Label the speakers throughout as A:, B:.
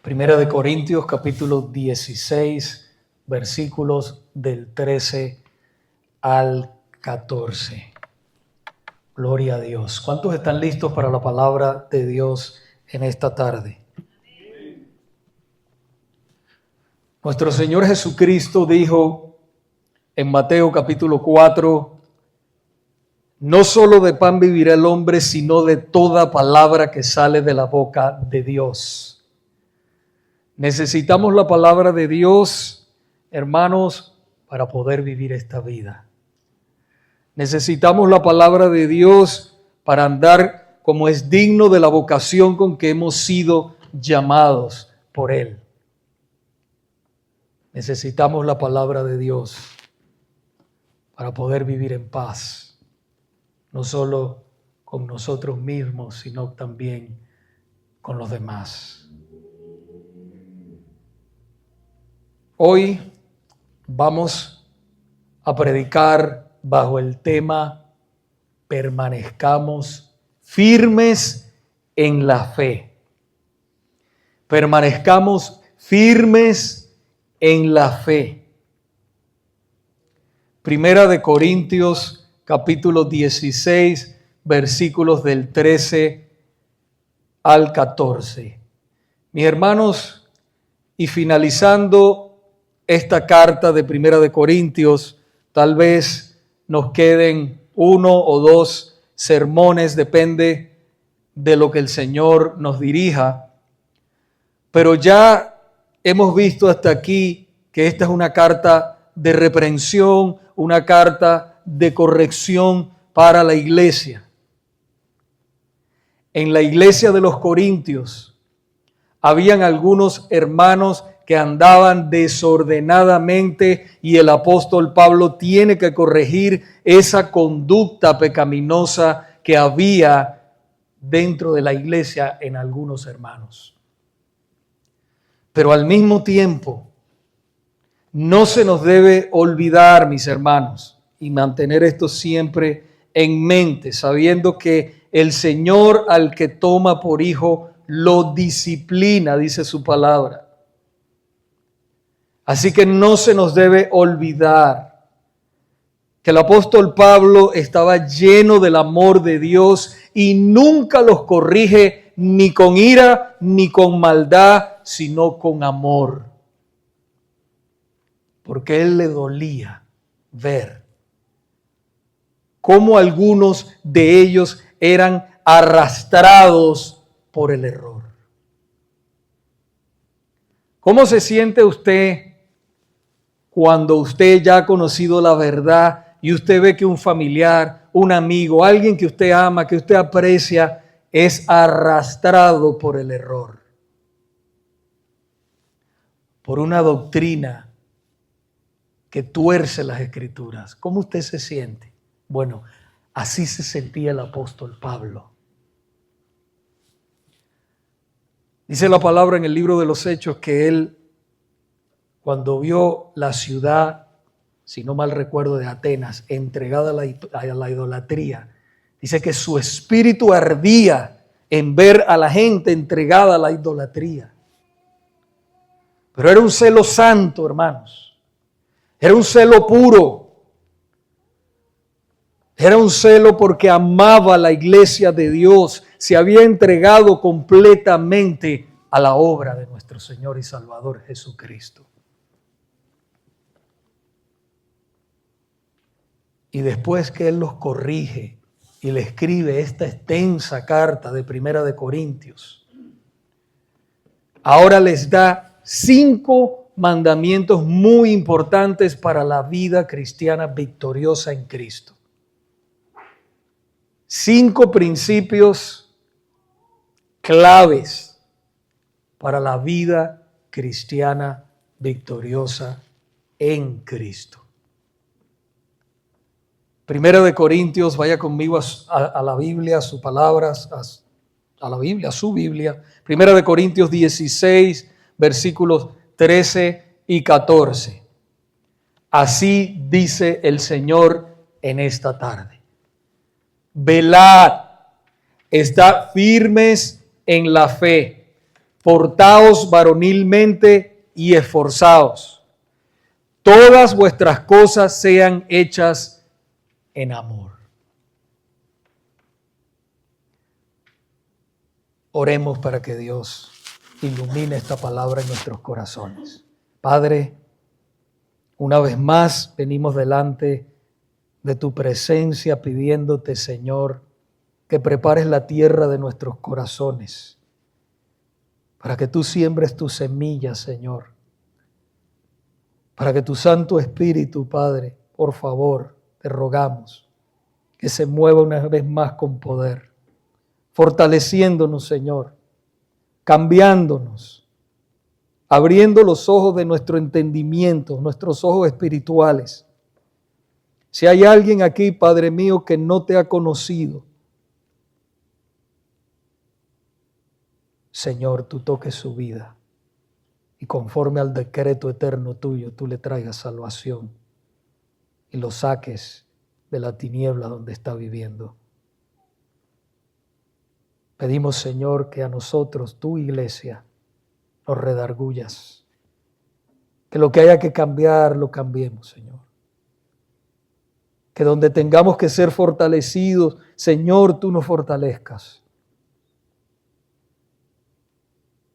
A: Primera de Corintios, capítulo 16, versículos del 13 al 14. Gloria a Dios. ¿Cuántos están listos para la palabra de Dios en esta tarde? Nuestro Señor Jesucristo dijo en Mateo capítulo 4, no solo de pan vivirá el hombre, sino de toda palabra que sale de la boca de Dios. Necesitamos la palabra de Dios, hermanos, para poder vivir esta vida. Necesitamos la palabra de Dios para andar como es digno de la vocación con que hemos sido llamados por Él. Necesitamos la palabra de Dios para poder vivir en paz, no solo con nosotros mismos, sino también con los demás. Hoy vamos a predicar bajo el tema permanezcamos firmes en la fe. Permanezcamos firmes en la fe. Primera de Corintios, capítulo 16, versículos del 13 al 14. Mis hermanos, y finalizando esta carta de Primera de Corintios, tal vez nos queden 1 o 2 sermones, depende de lo que el Señor nos dirija. Pero ya hemos visto hasta aquí que esta es una carta de reprensión, una carta de corrección para la iglesia. En la iglesia de los Corintios habían algunos hermanos que andaban desordenadamente y el apóstol Pablo tiene que corregir esa conducta pecaminosa que había dentro de la iglesia en algunos hermanos. Pero al mismo tiempo, no se nos debe olvidar, mis hermanos, y mantener esto siempre en mente, sabiendo que el Señor al que toma por hijo lo disciplina, dice su palabra. Así que no se nos debe olvidar que el apóstol Pablo estaba lleno del amor de Dios y nunca los corrige ni con ira ni con maldad, sino con amor. Porque a él le dolía ver cómo algunos de ellos eran arrastrados por el error. ¿Cómo se siente usted cuando usted ya ha conocido la verdad y usted ve que un familiar, un amigo, alguien que usted ama, que usted aprecia, es arrastrado por el error? Por una doctrina que tuerce las Escrituras. ¿Cómo usted se siente? Bueno, así se sentía el apóstol Pablo. Dice la palabra en el libro de los Hechos que él, cuando vio la ciudad, si no mal recuerdo, de Atenas, entregada a la idolatría, dice que su espíritu ardía en ver a la gente entregada a la idolatría. Pero era un celo santo, hermanos. Era un celo puro. Era un celo porque amaba la iglesia de Dios. Se había entregado completamente a la obra de nuestro Señor y Salvador Jesucristo. Y después que Él los corrige y le escribe esta extensa carta de Primera de Corintios, ahora les da 5 mandamientos muy importantes para la vida cristiana victoriosa en Cristo. 5 principios claves para la vida cristiana victoriosa en Cristo. Primera de Corintios, vaya conmigo a la Biblia, a sus palabras, a la Biblia, a su Biblia. Primera de Corintios 16, versículos 13 y 14. Así dice el Señor en esta tarde. Velad, estad firmes en la fe, portaos varonilmente y esforzaos. Todas vuestras cosas sean hechas en amor. Oremos para que Dios ilumine esta palabra en nuestros corazones. Padre, una vez más venimos delante de tu presencia pidiéndote, Señor, que prepares la tierra de nuestros corazones para que tú siembres tu semilla, Señor. Para que tu Santo Espíritu, Padre, por favor, te rogamos que se mueva una vez más con poder, fortaleciéndonos, Señor, cambiándonos, abriendo los ojos de nuestro entendimiento, nuestros ojos espirituales. Si hay alguien aquí, Padre mío, que no te ha conocido, Señor, tú toques su vida y conforme al decreto eterno tuyo, tú le traigas salvación y lo saques de la tiniebla donde está viviendo. Pedimos, Señor, que a nosotros, tu iglesia, nos redargullas. Que lo que haya que cambiar, lo cambiemos, Señor. Que donde tengamos que ser fortalecidos, Señor, tú nos fortalezcas.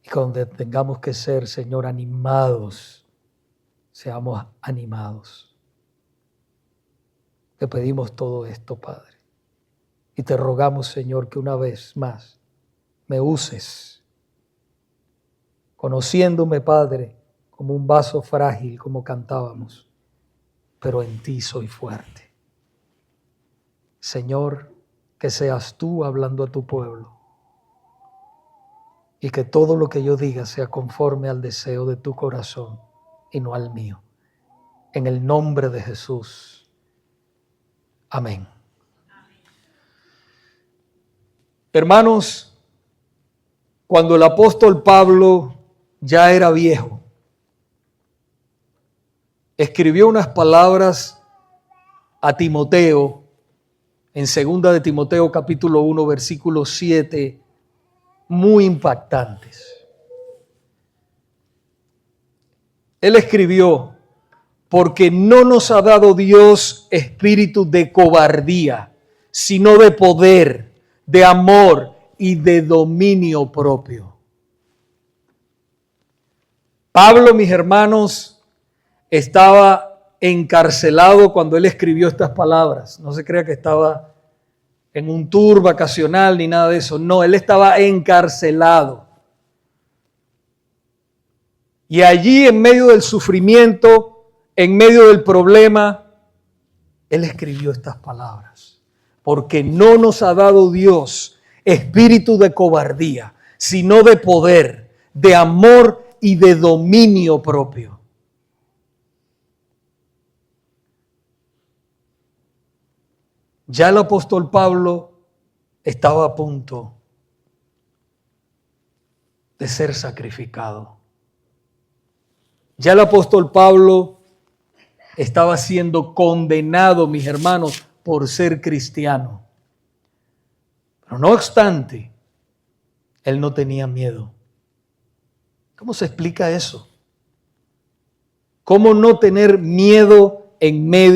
A: Y donde tengamos que ser, Señor, animados, seamos animados. Te pedimos todo esto, Padre. Y te rogamos, Señor, que una vez más me uses, conociéndome, Padre, como un vaso frágil, como cantábamos, pero en ti soy fuerte. Señor, que seas tú hablando a tu pueblo y que todo lo que yo diga sea conforme al deseo de tu corazón y no al mío. En el nombre de Jesús. Amén. Hermanos, cuando el apóstol Pablo ya era viejo, escribió unas palabras a Timoteo en 2 de Timoteo capítulo 1 versículo 7, muy impactantes. Él escribió: porque no nos ha dado Dios espíritu de cobardía, sino de poder, de amor y de dominio propio. Pablo, mis hermanos, estaba encarcelado cuando él escribió estas palabras. No se crea que estaba en un tour vacacional ni nada de eso. No, él estaba encarcelado. Y allí, en medio del sufrimiento, en medio del problema, él escribió estas palabras. Porque no nos ha dado Dios espíritu de cobardía, sino de poder, de amor y de dominio propio. Ya el apóstol Pablo estaba a punto de ser sacrificado. Ya el apóstol Pablo estaba siendo condenado, mis hermanos, por ser cristiano. Pero no obstante, él no tenía miedo. ¿Cómo se explica eso? ¿Cómo no tener miedo en medio